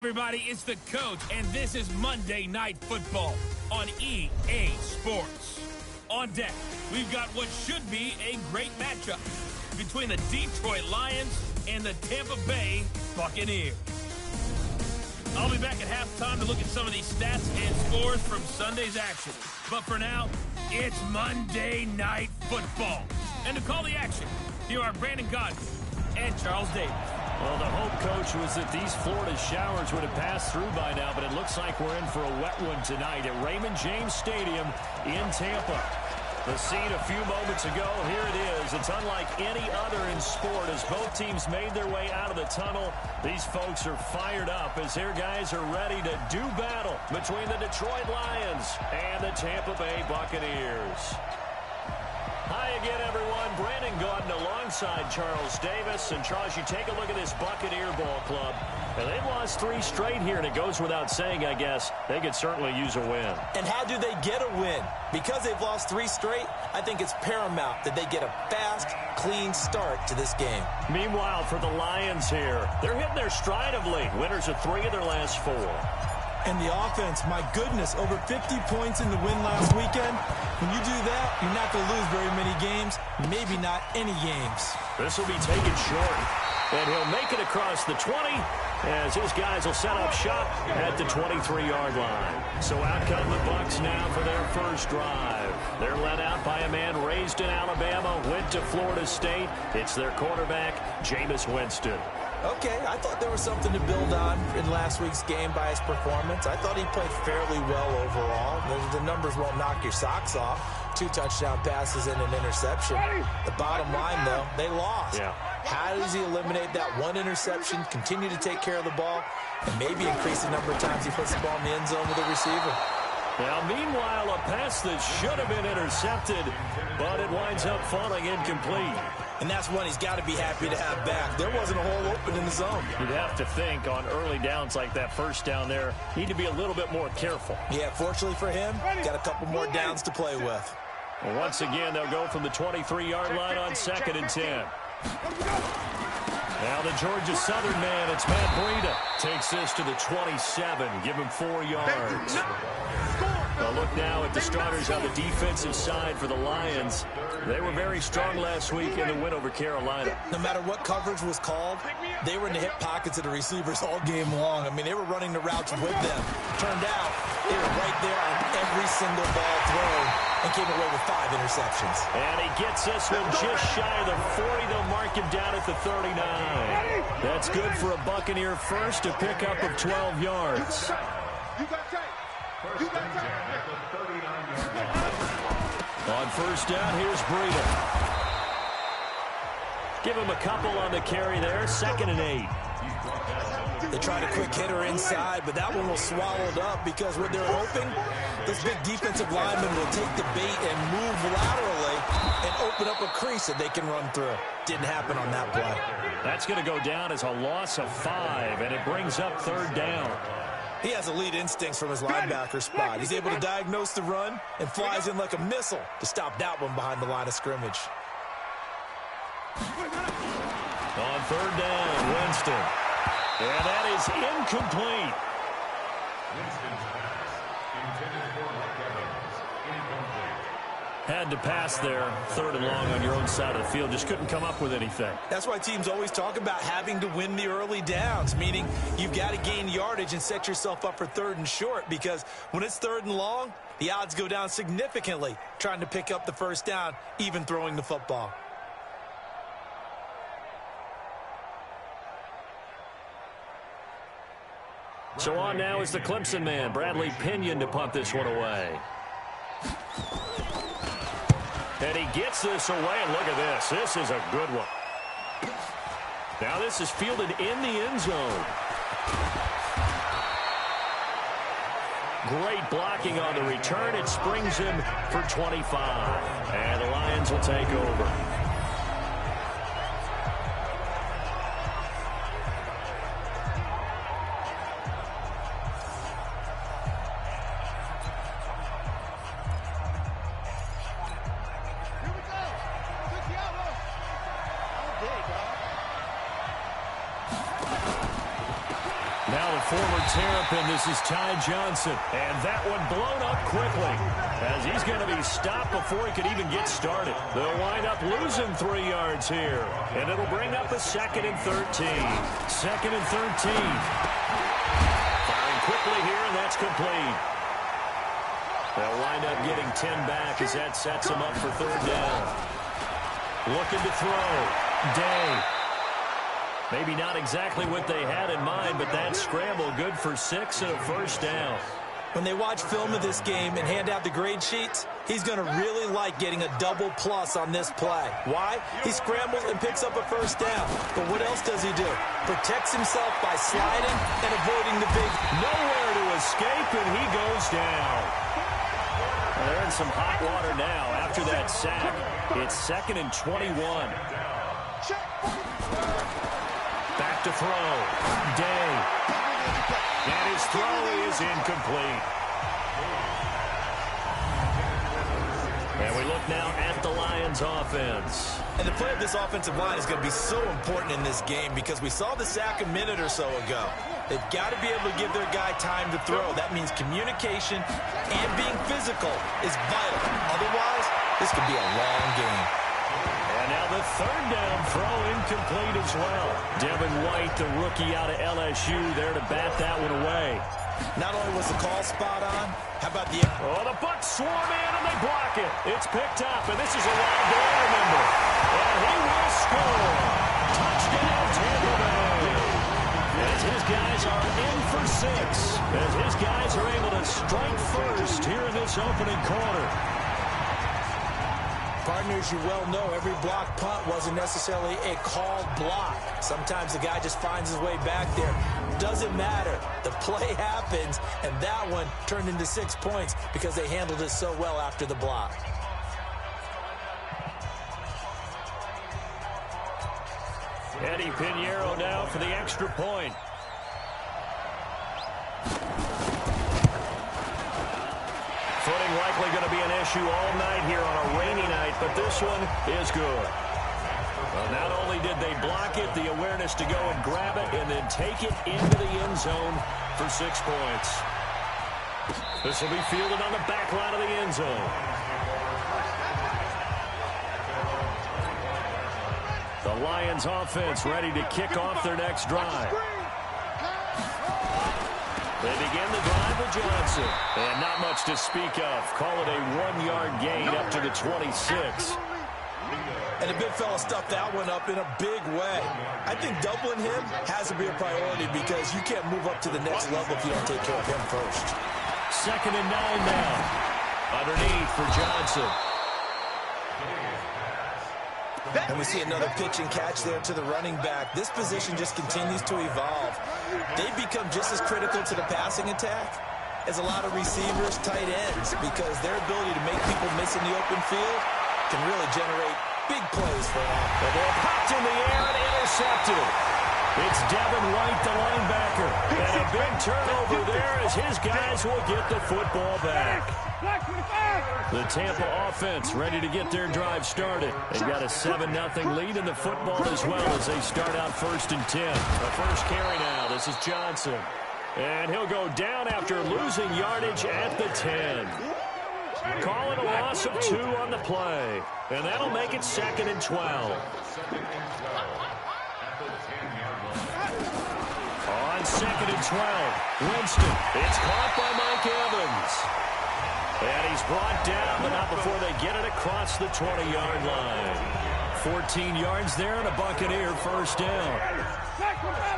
Everybody, it's the coach, and this is Monday Night Football on EA Sports. On deck, we've got what should be a great matchup between the Detroit Lions and the Tampa Bay Buccaneers. I'll be back at halftime to look at some of these stats and scores from Sunday's action. But for now, it's Monday Night Football. And to call the action, here are Brandon Godwin and Charles Davis. Well, the hope, Coach, was that these Florida showers would have passed through by now, but it looks like we're in for a wet one tonight at Raymond James Stadium in Tampa. The scene a few moments ago, here it is. It's unlike any other in sport as both teams made their way out of the tunnel. These folks are fired up as their guys are ready to do battle between the Detroit Lions and the Tampa Bay Buccaneers. Hi again, everyone. Brandon Gaudin alongside Charles Davis. And, Charles, you take a look at this Buccaneer ball club. And they've lost 3 straight here, and it goes without saying, I guess, they could certainly use a win. And how do they get a win? Because they've lost 3 straight, I think it's paramount that they get a fast, clean start to this game. Meanwhile, for the Lions here, they're hitting their stride of late. Winners of 3 of their last 4. And the offense, my goodness, over 50 points in the win last weekend. When you do that, you're not going to lose very many games, maybe not any games. This will be taken short, and he'll make it across the 20 as his guys will set up shop at the 23-yard line. So out come the Bucs now for their first drive. They're led out by a man raised in Alabama, went to Florida State. It's their quarterback, Jameis Winston. Okay, I thought there was something to build on in last week's game by his performance. I thought he played fairly well overall. The numbers won't knock your socks off. 2 touchdown passes and an interception. The bottom line, though, they lost. Yeah. How does he eliminate that 1 interception, continue to take care of the ball, and maybe increase the number of times he puts the ball in the end zone with a receiver? Now, meanwhile, a pass that should have been intercepted, but it winds up falling incomplete. And that's one he's got to be happy to have back. There wasn't a hole open in the zone. You'd have to think on early downs like that first down there, need to be a little bit more careful. Yeah, fortunately for him, got a couple more downs to play with. Well, once again, they'll go from the 23-yard line on 2nd and 10. Now the Georgia Southern man, it's Matt Breida, takes this to the 27, give him 4 yards. Well, look now at the starters on the defensive side for the Lions. They were very strong last week in the win over Carolina. No matter what coverage was called, they were in the hip pockets of the receivers all game long. I mean, they were running the routes with them. Turned out, they were right there on every single ball thrown and came away with 5 interceptions. And he gets this one just shy of the 40. They'll mark him down at the 39. That's good for a Buccaneer first, a pickup of 12 yards. On first down, here's Breida. Give him a couple on the carry there, 2nd and 8. They tried a quick hitter inside, but that one was swallowed up because what they're hoping, those big defensive linemen will take the bait and move laterally and open up a crease that they can run through. Didn't happen on that play. That's going to go down as a loss of 5, and it brings up 3rd down. He has elite instincts from his linebacker spot. He's able to diagnose the run and flies in like a missile to stop that one behind the line of scrimmage. On 3rd down, Winston. And that is incomplete. Had to pass there, 3rd and long on your own side of the field. Just couldn't come up with anything. That's why teams always talk about having to win the early downs, meaning you've got to gain yardage and set yourself up for 3rd and short, because when it's 3rd and long, the odds go down significantly trying to pick up the first down, even throwing the football. So on now is the Clemson man, Bradley Pinion, to punt this one away. And he gets this away, and look at this. This is a good one. Now this is fielded in the end zone. Great blocking on the return. It springs him for 25. And the Lions will take over. Now the former Terrapin, this is Ty Johnson. And that one blown up quickly as he's going to be stopped before he could even get started. They'll wind up losing 3 yards here. And it'll bring up a 2nd and 13. 2nd and 13. Firing quickly here, and that's complete. They'll wind up getting 10 back as that sets them up for 3rd down. Looking to throw. Day. Maybe not exactly what they had in mind, but that scramble good for 6 and a 1st down. When they watch film of this game and hand out the grade sheets, he's going to really like getting a double plus on this play. Why? He scrambles and picks up a 1st down. But what else does he do? Protects himself by sliding and avoiding the big. Nowhere to escape, and he goes down. They're in some hot water now after that sack. It's 2nd and 21. Back to throw. Day. And his throw is incomplete. And we look now at the Lions offense. And the play of this offensive line is going to be so important in this game because we saw the sack a minute or so ago. They've got to be able to give their guy time to throw. That means communication and being physical is vital. Otherwise, this could be a long game. And now the 3rd down throw incomplete as well. Devin White, the rookie out of LSU, there to bat that one away. Not only was the call spot on, how about the... Oh, the Bucs swarm in and they block it. It's picked up, and this is a wild ball, remember. And he will score. Touchdown, Tampa Bay. As his guys are in for 6. As his guys are able to strike first here in this opening quarter. Partners, you well know every block punt wasn't necessarily a called block. Sometimes the guy just finds his way back there. Doesn't matter. The play happens, and that one turned into 6 points because they handled it so well after the block. Eddie Pinheiro now for the extra point. Footing likely going to be an issue all night here on a rainy night, but this one is good. Well, not only did they block it, the awareness to go and grab it and then take it into the end zone for 6 points. This will be fielded on the back line of the end zone. The Lions offense ready to kick off their next drive. They begin the drive with Johnson. And not much to speak of. Call it a 1-yard gain up to the 26. And the big fella stuffed that one up in a big way. I think doubling him has to be a priority because you can't move up to the next level if you don't take care of him first. 2nd and 9 now. Underneath for Johnson. And we see another pitch and catch there to the running back. This position just continues to evolve. They've become just as critical to the passing attack as a lot of receivers, tight ends, because their ability to make people miss in the open field can really generate big plays for them. The ball popped in the air and intercepted. It's Devin White, the linebacker. And a big turnover there as his guys will get the football back. The Tampa offense ready to get their drive started. They've got a 7-0 lead in the football as well as they start out 1st and 10. The first carry now. This is Johnson. And he'll go down after losing yardage at the 10. Call it a loss of 2 on the play. And that'll make it 2nd and 12. On 2nd and 12, Winston. It's caught by Mike Evans. And he's brought down, but not before they get it across the 20-yard line. 14 yards there and a Buccaneer 1st down.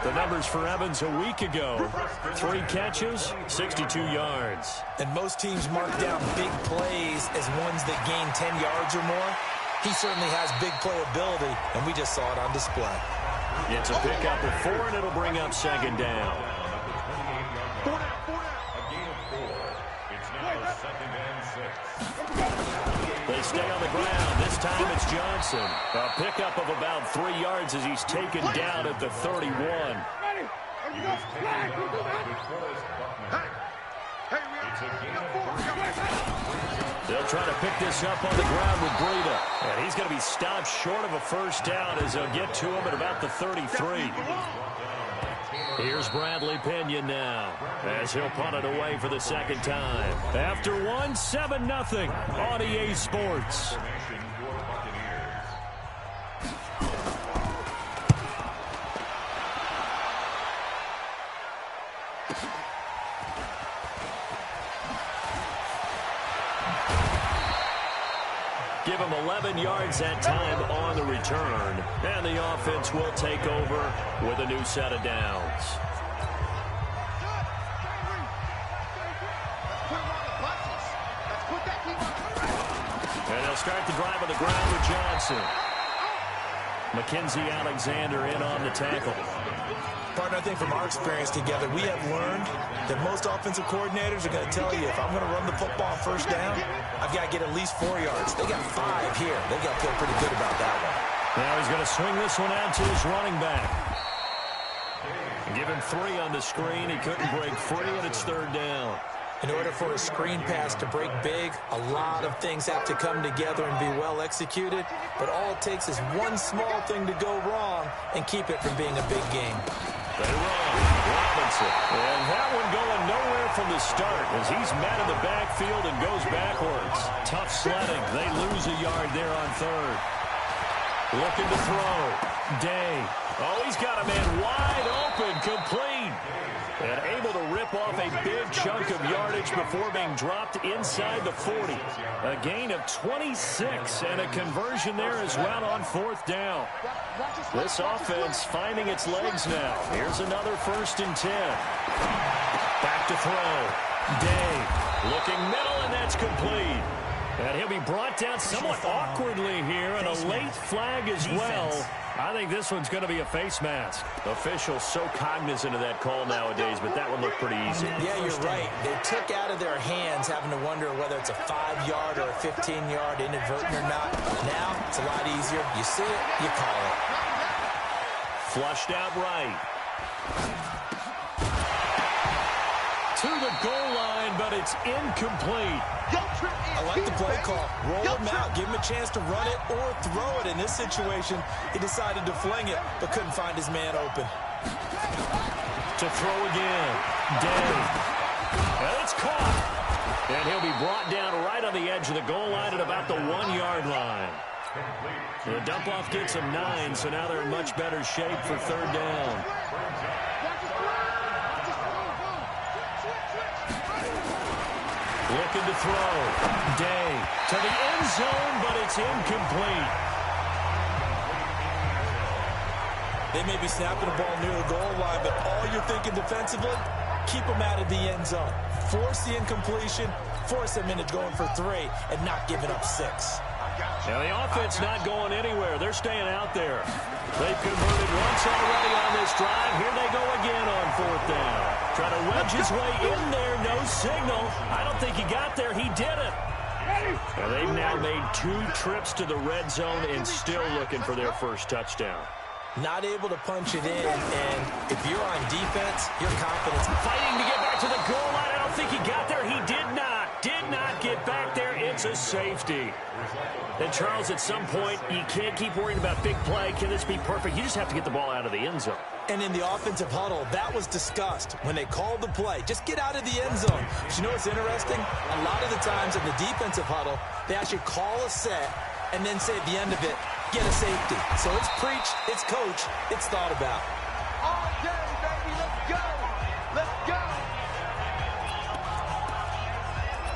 The numbers for Evans a week ago. 3 catches, 62 yards. And most teams mark down big plays as ones that gain 10 yards or more. He certainly has big playability, and we just saw it on display. It's a pickup of 4, and it'll bring up 2nd down. They stay on the ground. This time it's Johnson. A pickup of about 3 yards as he's taken down at the 31. They'll try to pick this up on the ground with Breida. And he's going to be stopped short of a 1st down as they'll get to him at about the 33. Here's Bradley Pinion now as he'll punt it away for the second time. After one, 7-0 on EA Sports. Give him 11 yards that time on the return. And the offense will take over with a new set of downs. And they'll start the drive on the ground with Johnson. Mackenzie Alexander in on the tackle. Partner, I think from our experience together, we have learned that most offensive coordinators are going to tell you, if I'm going to run the football on first down, I've got to get at least 4 yards. They got 5 here. They got to feel pretty good about that one. Now he's going to swing this one out to his running back. Give him 3 on the screen. He couldn't break free, and it's third down. In order for a screen pass to break big, a lot of things have to come together and be well executed. But all it takes is one small thing to go wrong and keep it from being a big game. They run. Robinson. And that one going nowhere from the start as he's met in the backfield and goes backwards. Tough sledding. They lose a yard there on third. Looking to throw. Day. Oh, he's got a man wide open. Complete. And able to rip off a big chunk of yardage before being dropped inside the 40. A gain of 26 and a conversion there as well on fourth down. This offense finding its legs now. Here's another 1st and 10. Back to throw. Day looking middle, and that's complete. And he'll be brought down somewhat awkwardly here, and a late flag as well. I think this one's going to be a face mask. Officials so cognizant of that call nowadays, but that one looked pretty easy. Yeah, you're right. They took out of their hands having to wonder whether it's a 5-yard or a 15-yard inadvertent or not. Now, it's a lot easier. You see it, you call it. Flushed out right. To the goal line, but it's incomplete. I like the play call. Roll him out, give him a chance to run it or throw it. In this situation, he decided to fling it, but couldn't find his man open. To throw again. Day. And it's caught. And he'll be brought down right on the edge of the goal line at about the 1-yard line. The dump-off gets them 9, so now they're in much better shape for third down. Looking to throw. Day to the end zone, but it's incomplete. They may be snapping the ball near the goal line, but all you're thinking defensively, keep them out of the end zone. Force the incompletion, force them into going for 3, and not giving up 6. Now the offense not going anywhere. They're staying out there. They've converted once already on this drive. Here they go again on fourth down. Trying to wedge his way in there. No signal. I don't think he got there. He did it. And they've now made 2 trips to the red zone and still looking for their first touchdown. Not able to punch it in, and if you're on defense, your confidence. Fighting to get back to the goal line. I don't think he got there. He did not. Did not get back there. It's a safety. And Charles, at some point, you can't keep worrying about big play. Can this be perfect? You just have to get the ball out of the end zone. And in the offensive huddle, that was discussed when they called the play. Just get out of the end zone. But you know what's interesting? A lot of the times in the defensive huddle, they actually call a set and then say at the end of it, get a safety. So it's preached, it's coached, it's thought about. All day, baby, let's go. Let's go.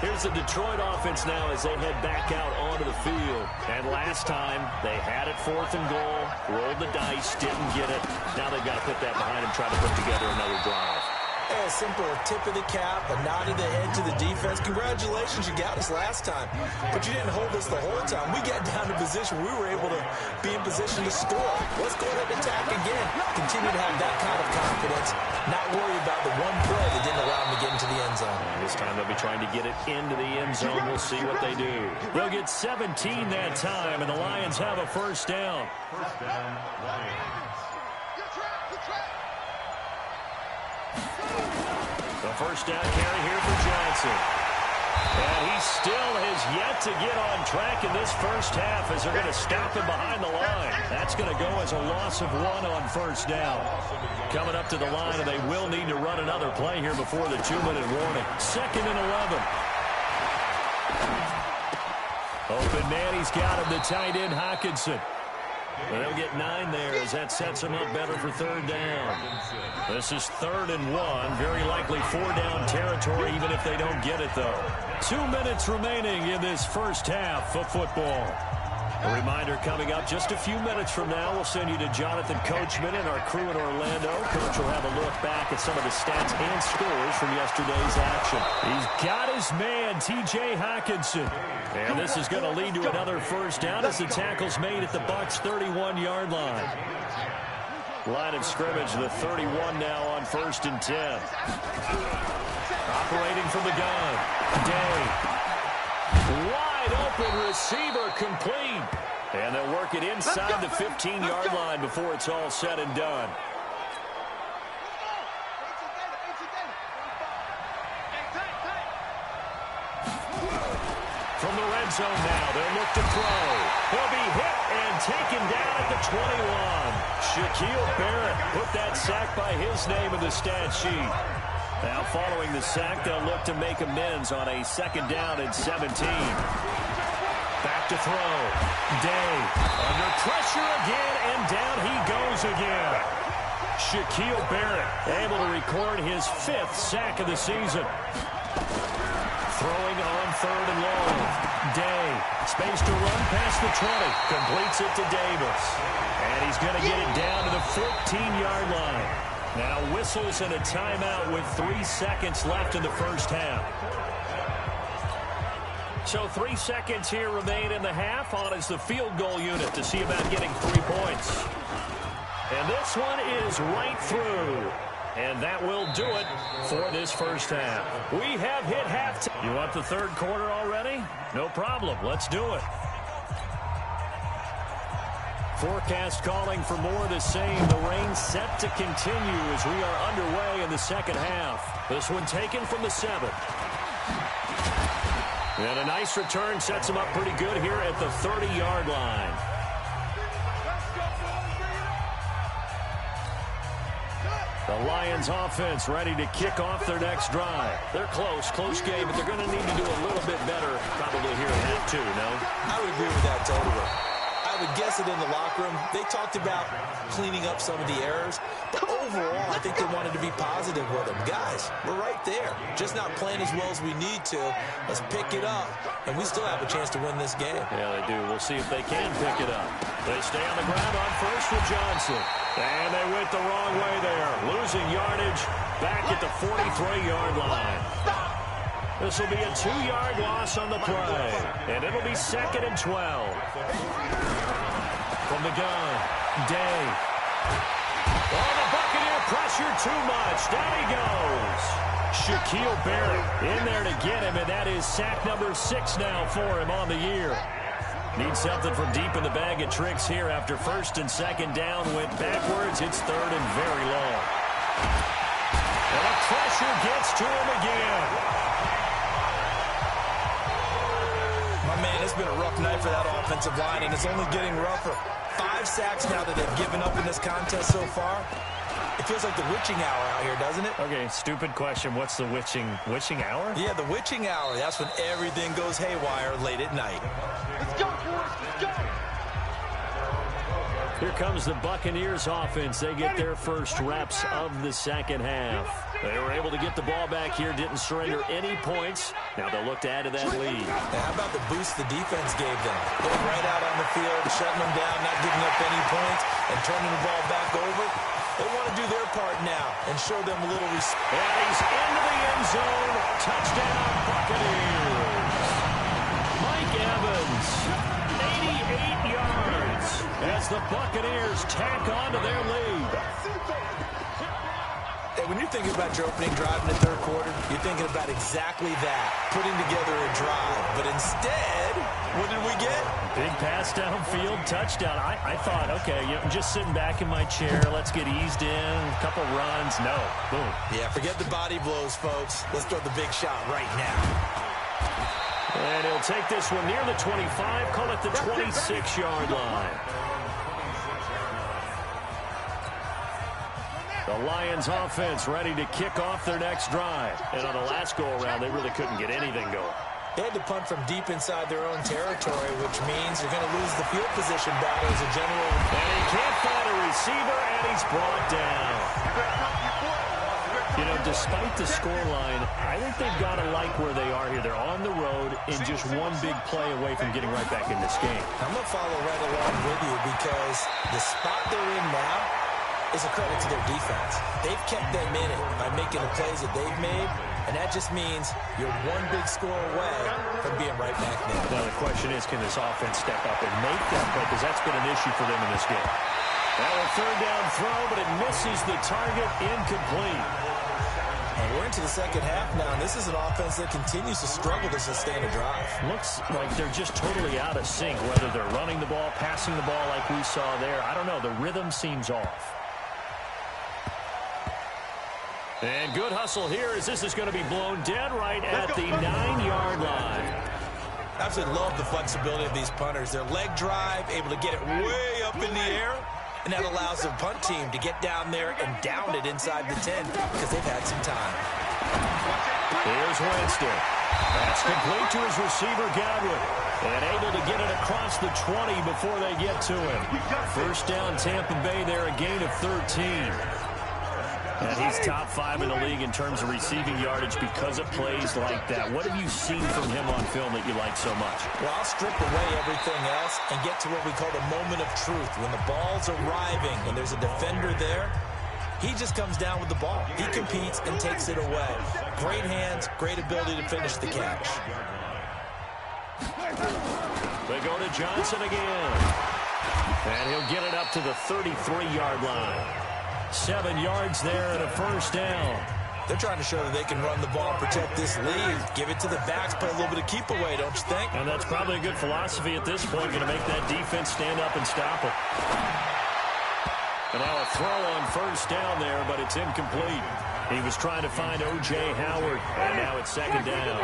Here's the Detroit offense now as they head back out onto the field. And last time, they had it 4th and goal, rolled the dice, didn't get it. Now they've got to put that behind them, try to put together another drive. A simple tip of the cap, a nod of the head to the defense. Congratulations, you got us last time. But you didn't hold us the whole time. We got down to position. We were able to be in position to score. Let's go ahead and attack again. Continue to have that kind of confidence. Not worry about the one play that didn't allow them to get into the end zone. And this time they'll be trying to get it into the end zone. We'll see what they do. They'll get 17 that time, and the Lions have a first down. First down, Lions. The first down carry here for Johnson. And he still has yet to get on track in this first half as they're going to stop him behind the line. That's going to go as a loss of 1 on first down. Coming up to the line, and they will need to run another play here before the 2-minute warning. 2nd and 11. Open man, he's got him, the tight end, Hockenson. Well, they'll get 9 there as that sets him up better for 3rd down. This is 3rd and 1. Very likely 4-down territory, even if they don't get it, though. 2 minutes remaining in this first half of football. A reminder coming up just a few minutes from now. We'll send you to Jonathan Coachman and our crew in Orlando. Coach will have a look back at some of the stats and scores from yesterday's action. He's got his man, T.J. Hockenson. And this is going to lead to another first down as the tackle's made at the Bucs' 31-yard line. Line of scrimmage, the 31 now on 1st and 10. Operating from the gun. Day. Wide open receiver complete. And they'll work it inside the 15-yard line before it's all said and done. From the red zone now, they'll look to throw. He'll be hit and taken down at the 21. Shaquille Barrett put that sack by his name in the stat sheet. Now following the sack, they'll look to make amends on a 2nd down and 17. Back to throw. Day under pressure again, and down he goes again. Shaquille Barrett able to record his 5th sack of the season. Throwing on 3rd and long. Day. Space to run past the 20. Completes it to Davis. And he's going to get it down to the 14-yard line. Now whistles and a timeout with 3 seconds left in the first half. So 3 seconds here remain in the half. On is the field goal unit to see about getting 3 points. And this one is right through. And that will do it for this first half. We have hit halftime. You want the 3rd quarter already? No problem. Let's do it. Forecast calling for more of the same. The rain set to continue as we are underway in the 2nd half. This one taken from the 7th. And a nice return sets him up pretty good here at the 30-yard line. The Lions offense ready to kick off their next drive. They're close game, but they're going to need to do a little bit better probably here in half 2, no? I would agree with that totally. I would guess it in the locker room. They talked about cleaning up some of the errors, but overall, I think they wanted to be positive with them. Guys, we're right there. Just not playing as well as we need to. Let's pick it up, and we still have a chance to win this game. Yeah, they do. We'll see if they can pick it up. They stay on the ground on first with Johnson. And they went the wrong way there. Losing yardage back at the 43-yard line. This will be a 2-yard loss on the play. And it'll be 2nd and 12. From the gun, Day. Oh, the Buccaneer pressure too much. Down he goes. Shaquille Barrett in there to get him, and that is sack number 6 now for him on the year. Needs something from deep in the bag of tricks here after 1st and 2nd down. Went backwards. It's 3rd and very long. And the pressure gets to him again. My man, it's been a rough night for that offensive line, and it's only getting rougher. 5 sacks now that they've given up in this contest so far. It feels like the witching hour out here, doesn't it? Okay, stupid question. What's the witching hour? Yeah, the witching hour. That's when everything goes haywire late at night. Let's go, boys. Let's go. Here comes the Buccaneers offense. They get their first reps of the 2nd half. They were able to get the ball back here, didn't surrender any points. Now they'll look to add to that lead. Now, how about the boost the defense gave them? Going right out on the field, shutting them down, not giving up any points, and turning the ball back over. They want to do their part now and show them a little respect. And he's into the end zone. Touchdown, Buccaneers. Mike Evans, 88 yards as the Buccaneers tack on to their lead. Hey, when you're thinking about your opening drive in the 3rd quarter, you're thinking about exactly that, putting together a drive. But instead, what did we get? Big pass downfield, touchdown. I thought, okay, I'm just sitting back in my chair. Let's get eased in, a couple runs. No, boom. Yeah, forget the body blows, folks. Let's throw the big shot right now. And he'll take this one near the 25, call it the 26-yard line. The Lions offense ready to kick off their next drive. And on the last go-around, they really couldn't get anything going. They had to punt from deep inside their own territory, which means you're going to lose the field position battle as a general. And he can't find a receiver, and he's brought down. You know, despite the scoreline, I think they've got to like where they are here. They're on the road and just one big play away from getting right back in this game. I'm going to follow right along with you because the spot they're in now is a credit to their defense. They've kept them in it by making the plays that they've made, and that just means you're one big score away from being right back there. Now the question is, can this offense step up and make that play? Because that's been an issue for them in this game. Now a third down throw, but it misses the target, incomplete. And we're into the second half now, and this is an offense that continues to struggle to sustain a drive. Looks like they're just totally out of sync, whether they're running the ball, passing the ball like we saw there. I don't know. The rhythm seems off. And good hustle here as this is going to be blown dead right at the 9-yard line. Absolutely love the flexibility of these punters. Their leg drive, able to get it way up in the air, and that allows the punt team to get down there and down it inside the 10 because they've had some time. Here's Winston. That's complete to his receiver, Godwin. And able to get it across the 20 before they get to him. First down, Tampa Bay there, a gain of 13. And he's top 5 in the league in terms of receiving yardage because of plays like that. What have you seen from him on film that you like so much? Well, I'll strip away everything else and get to what we call the moment of truth. When the ball's arriving and there's a defender there, he just comes down with the ball. He competes and takes it away. Great hands, great ability to finish the catch. They go to Johnson again. And he'll get it up to the 33-yard line. 7 yards there and a first down. They're trying to show that they can run the ball and protect this lead. Give it to the backs, play a little bit of keep away, don't you think? And that's probably a good philosophy at this point, going to make that defense stand up and stop it. And now a throw on first down there, but it's incomplete. He was trying to find O.J. Howard, and now it's second down.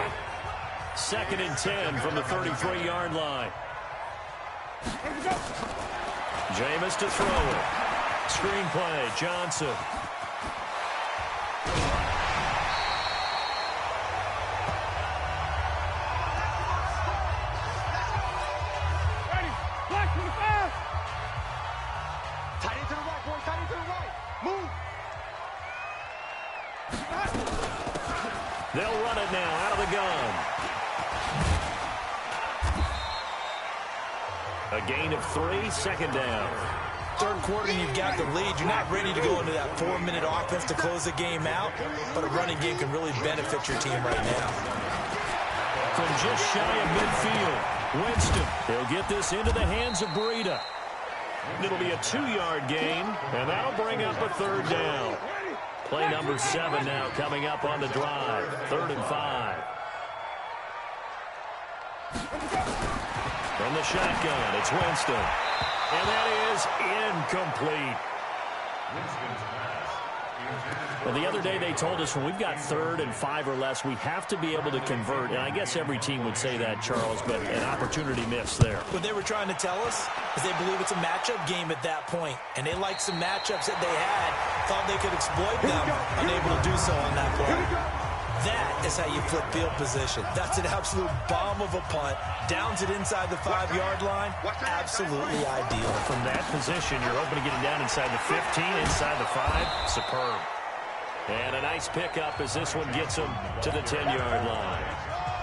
2nd and 10 from the 33-yard line. Jameis to throw it. Screen play, Johnson. Ready, black to the pass. Tight end to the right, boy, tight end to the right. Move. They'll run it now out of the gun. A gain of 3, second down. Third quarter, you've got the lead. You're not ready to go into that 4-minute offense to close the game out, but a running game can really benefit your team right now. From just shy of midfield, Winston. He'll get this into the hands of Breida. It'll be a 2-yard gain, and that'll bring up a third down. Play number 7 now coming up on the drive. 3rd and 5. From the shotgun, it's Winston. And that is incomplete. Well, the other day they told us when we've got 3rd and 5 or less, we have to be able to convert. And I guess every team would say that, Charles, but an opportunity missed there. What they were trying to tell us is they believe it's a matchup game at that point. And they liked some matchups that they had, thought they could exploit them, unable to do so on that play. That is how you flip field position. That's an absolute bomb of a punt. Downs it inside the 5-yard line. Absolutely ideal. From that position, you're open to getting down inside the 15, inside the 5. Superb. And a nice pickup as this one gets him to the 10-yard line.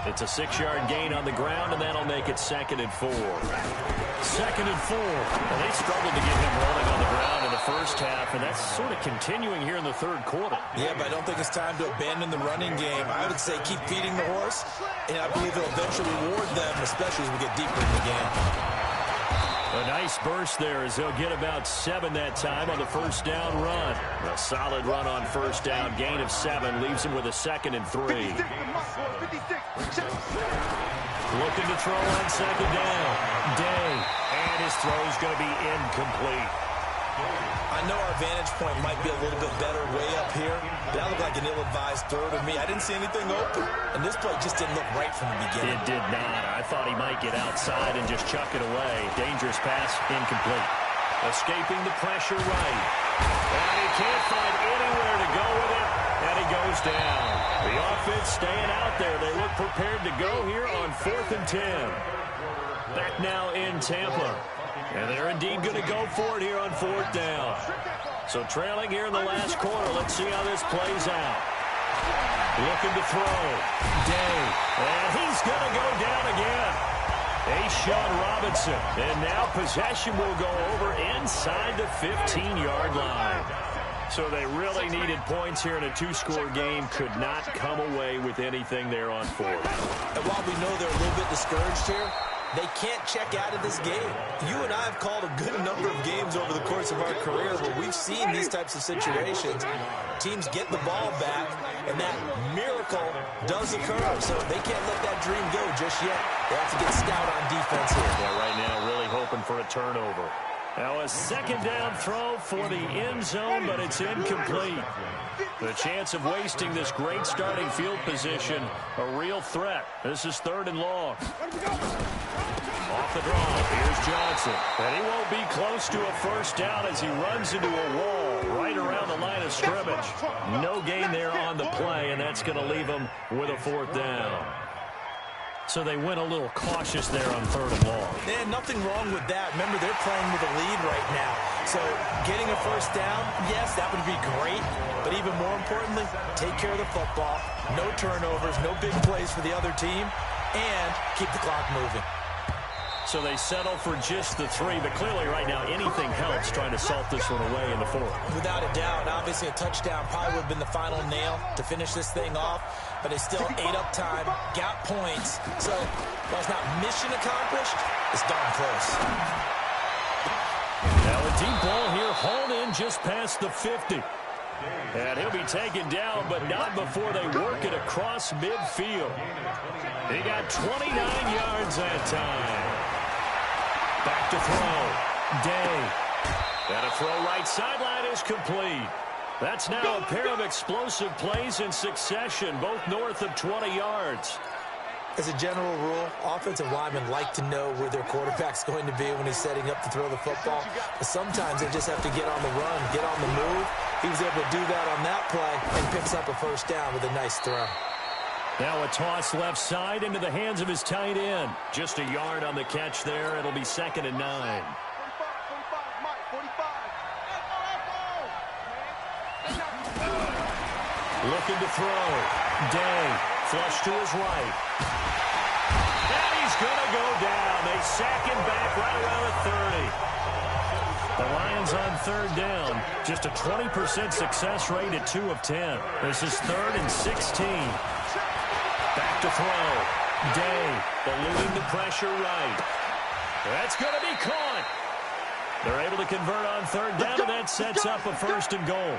It's a 6-yard gain on the ground, and that'll make it 2nd and 4. 2nd and 4. And they struggled to get him rolling on the ground in the first half, and that's sort of continuing here in the third quarter. Yeah, but I don't think it's time to abandon the running game. I would say keep feeding the horse, and I believe it'll eventually reward them, especially as we get deeper in the game. A nice burst there as they'll get about 7 that time on the first down run. A solid run on first down. Gain of 7 leaves him with a 2nd and 3. Looking to throw on second down. Day. And his throw is going to be incomplete. I know our vantage point might be a little bit better way up here, but that looked like an ill-advised throw to me. I didn't see anything open, and this play just didn't look right from the beginning. It did not. I thought he might get outside and just chuck it away. Dangerous pass, incomplete. Escaping the pressure right. And he can't find anywhere to go with it, and he goes down. The offense staying out there. They look prepared to go here on 4th and 10. Back now in Tampa. And they're indeed going to go for it here on 4th down. So trailing here in the last quarter. Let's see how this plays out. Looking to throw. Day. And he's going to go down again. Sean Robinson. And now possession will go over inside the 15-yard line. So they really needed points here in a 2-score game. Could not come away with anything there on 4th. And while we know they're a little bit discouraged here, they can't check out of this game. You and I have called a good number of games over the course of our career where we've seen these types of situations. Teams get the ball back, and that miracle does occur. So they can't let that dream go just yet. They have to get stout on defense here. Yeah, right now really hoping for a turnover. Now a second down throw for the end zone, but it's incomplete. The chance of wasting this great starting field position, a real threat. This is 3rd and long. Off the draw, here's Johnson. And he won't be close to a first down as he runs into a wall right around the line of scrimmage. No gain there on the play, and that's going to leave him with a 4th down. So they went a little cautious there on 3rd and long. Yeah, nothing wrong with that. Remember, they're playing with a lead right now. So getting a first down, yes, that would be great. But even more importantly, take care of the football. No turnovers, no big plays for the other team, and keep the clock moving. So they settle for just the 3, but clearly right now anything helps trying to salt this one away in the 4th. Without a doubt, obviously a touchdown probably would have been the final nail to finish this thing off, but it's still ate up time, got points, so while it's not mission accomplished, it's darn close. Now a deep ball here, hauled in just past the 50. And he'll be taken down, but not before they work it across midfield. He got 29 yards that time. Back to throw. Day. And a throw right sideline is complete. That's now a pair of explosive plays in succession, both north of 20 yards. As a general rule, offensive linemen like to know where their quarterback's going to be when he's setting up to throw the football. But sometimes they just have to get on the run, get on the move. He was able to do that on that play and picks up a first down with a nice throw. Now a toss left side into the hands of his tight end. Just a yard on the catch there. It'll be 2nd and 9. Looking to throw. Day. Flush to his right. And he's going to go down. They sack him back right around the 30. The Lions on 3rd down. Just a 20% success rate at 2 of 10. This is 3rd and 16. Back to throw. Day eluding the pressure right. That's going to be caught. They're able to convert on 3rd down, and that sets up a 1st and goal.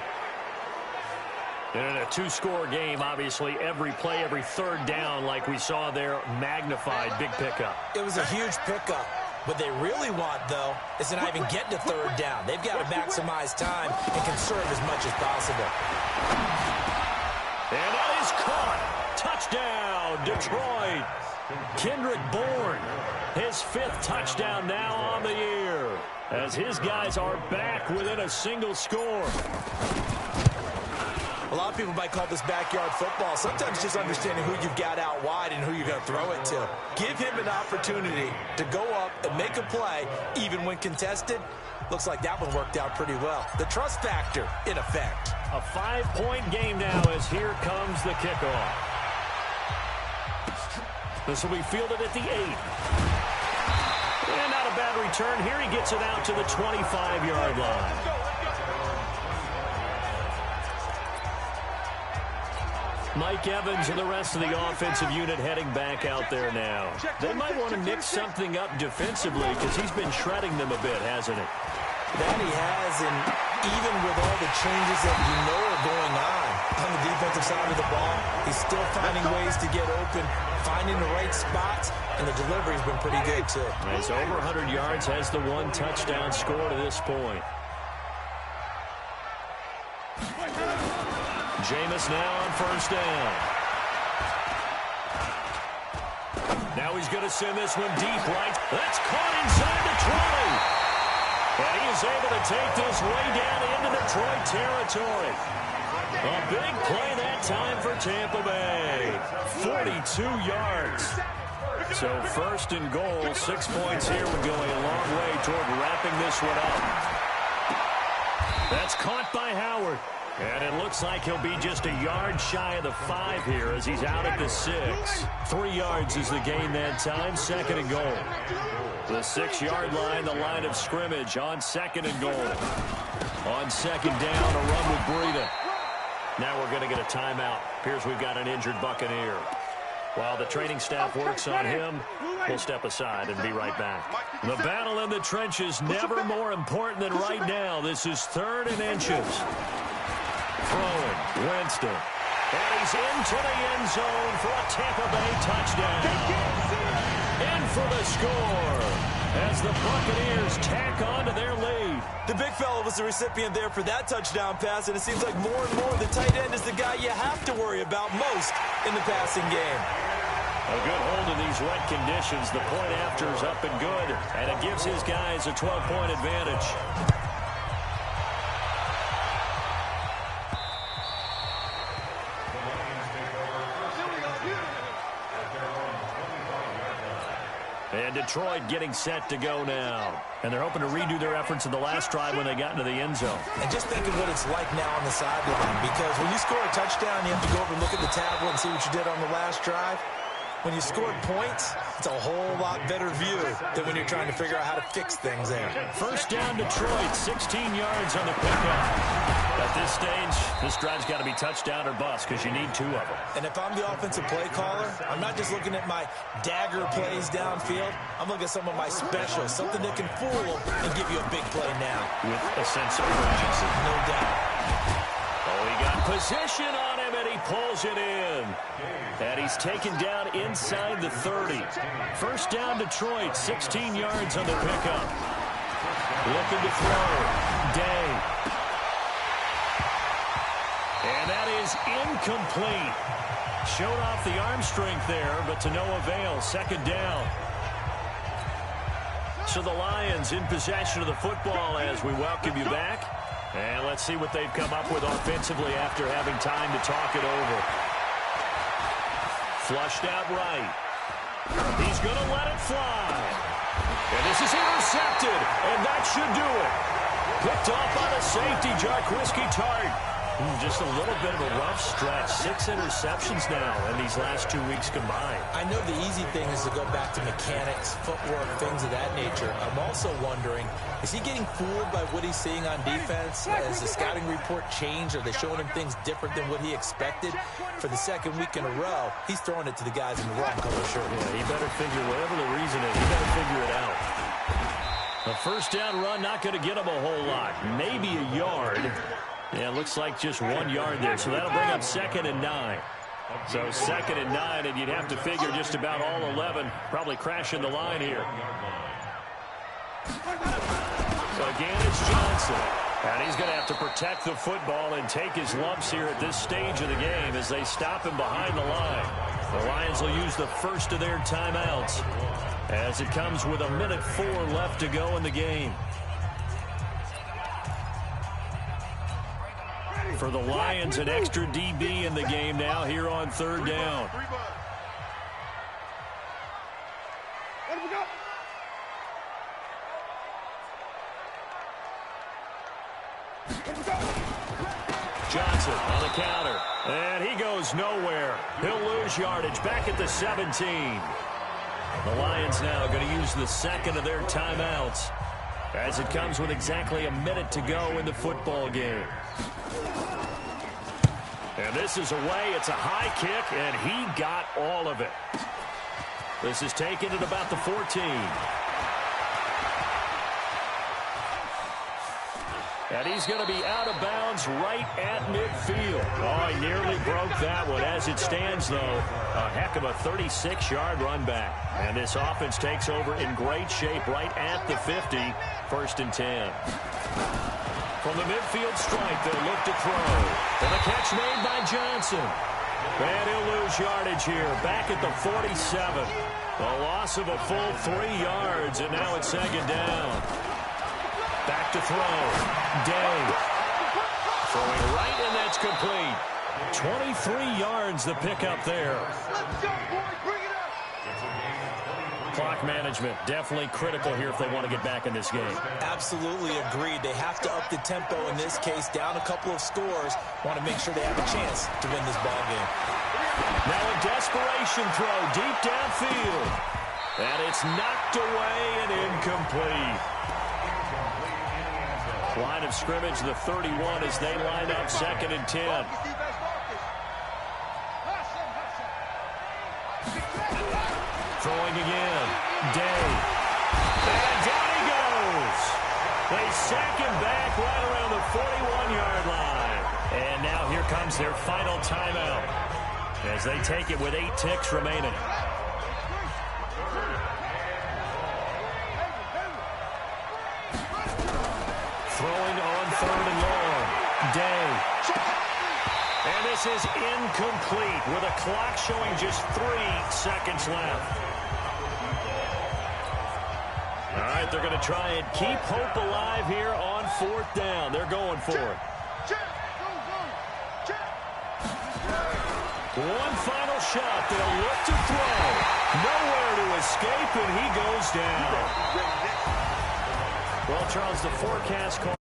And in a 2-score game, obviously, every play, every 3rd down, like we saw there, magnified, big pickup. It was a huge pickup. What they really want, though, is to not even get to 3rd down. They've got to maximize time and conserve as much as possible. And that is caught. Touchdown, Detroit. Kendrick Bourne, his 5th touchdown now on the year, as his guys are back within a single score. A lot of people might call this backyard football. Sometimes just understanding who you've got out wide and who you're going to throw it to. Give him an opportunity to go up and make a play, even when contested. Looks like that one worked out pretty well. The trust factor, in effect. A 5-point game now as here comes the kickoff. This will be fielded at the 8. And not a bad return here. He gets it out to the 25-yard line. Mike Evans and the rest of the offensive unit heading back out there now. They might want to mix something up defensively because he's been shredding them a bit, hasn't he? That he has, and even with all the changes that you know are going on the defensive side of the ball, he's still finding ways to get open, finding the right spots, and the delivery's been pretty good, too. He's over 100 yards, has the 1 touchdown score to this point. Jameis now on first down. Now he's going to send this one deep right. That's caught inside the 20. And he is able to take this way down into Detroit territory. A big play that time for Tampa Bay. 42 yards. So first and goal, 6 points here would go a long way toward wrapping this one up. That's caught by Howard. And it looks like he'll be just a yard shy of the 5 here as he's out at the 6. 3 yards is the gain that time, second and goal. The 6-yard line, the line of scrimmage on second and goal. On second down, a run with Breida. Now we're going to get a timeout. Appears we've got an injured Buccaneer. While the training staff works on him, we'll step aside and be right back. The battle in the trenches, never more important than right now. This is 3rd and inches. Throwing, Winston. And he's into the end zone for a Tampa Bay touchdown. In for the score as the Buccaneers tack on to their lead. The big fella was the recipient there for that touchdown pass, and it seems like more and more the tight end is the guy you have to worry about most in the passing game. A good hold in these wet conditions. The point after is up and good, and it gives his guys a 12-point advantage. And Detroit getting set to go now. And they're hoping to redo their efforts in the last drive when they got into the end zone. And just think of what it's like now on the sideline, because when you score a touchdown, you have to go over and look at the tablet and see what you did on the last drive. When you scored points, it's a whole lot better view than when you're trying to figure out how to fix things there. First down, Detroit, 16 yards on the pickup. At this stage, this drive's got to be touchdown or bust because you need 2 of them. And if I'm the offensive play caller, I'm not just looking at my dagger plays downfield. I'm looking at some of my specials, something that can fool them and give you a big play now. With a sense of urgency. No doubt. Oh, he got position on him, and he pulls it in. And he's taken down inside the 30. First down, Detroit, 16 yards on the pickup. Looking to throw. Day. And that is incomplete. Showed off the arm strength there, but to no avail. Second down. So the Lions in possession of the football as we welcome you back. And let's see what they've come up with offensively after having time to talk it over. Flushed out right. He's going to let it fly. And this is intercepted, and that should do it. Picked off by the safety, Jarquiski Tart. Just a little bit of a rough stretch. 6 interceptions now in these last 2 weeks combined. I know the easy thing is to go back to mechanics, footwork, things of that nature. I'm also wondering, is he getting fooled by what he's seeing on defense? Has the scouting report changed? Are they showing him things different than what he expected? For the second week in a row, he's throwing it to the guys in the wrong color shirt. Yeah, he better figure, whatever the reason is, he better figure it out. A first down run, not going to get him a whole lot. Maybe a yard. Yeah, it looks like just 1 yard there, so that'll bring up 2nd and 9. So 2nd and 9, and you'd have to figure just about all 11 probably crashing the line here. So again, it's Johnson. And he's going to have to protect the football and take his lumps here at this stage of the game as they stop him behind the line. The Lions will use the first of their timeouts as it comes with 1:04 left to go in the game. For the Lions, an extra DB in the game now here on 3rd down. Johnson on the counter, and he goes nowhere. He'll lose yardage back at the 17. The Lions now going to use the second of their timeouts as it comes with exactly a minute to go in the football game. And this is away. It's a high kick, and he got all of it. This is taken at about the 14. And he's going to be out of bounds right at midfield. Oh, he nearly broke that one. As it stands, though, a heck of a 36-yard run back. And this offense takes over in great shape right at the 50. 1st and 10. From the midfield stripe, they'll look to throw. And the catch made by Johnson. And he'll lose yardage here, back at the 47. A loss of a full 3 yards, and now it's second down. Back to throw. Day. Throwing right, and that's complete. 23 yards the pickup there. Let's go, boys. Bring it up. Clock management, definitely critical here if they want to get back in this game. Absolutely agreed. They have to up the tempo in this case, down a couple of scores. Want to make sure they have a chance to win this ball game. Now a desperation throw deep downfield. And it's knocked away and incomplete. Line of scrimmage, the 31, as they line up 2nd and 10. Throwing again. Day. And down he goes. They sack him back right around the 41-yard line. And now here comes their final timeout as they take it with 8 ticks remaining. Throwing on 3rd and long. Day. And this is incomplete with a clock showing just 3 seconds left. All right, they're going to try and keep hope alive here on 4th down. They're going for it. One final shot. They'll look to throw. Nowhere to escape, and he goes down. Well, Charles, the forecast call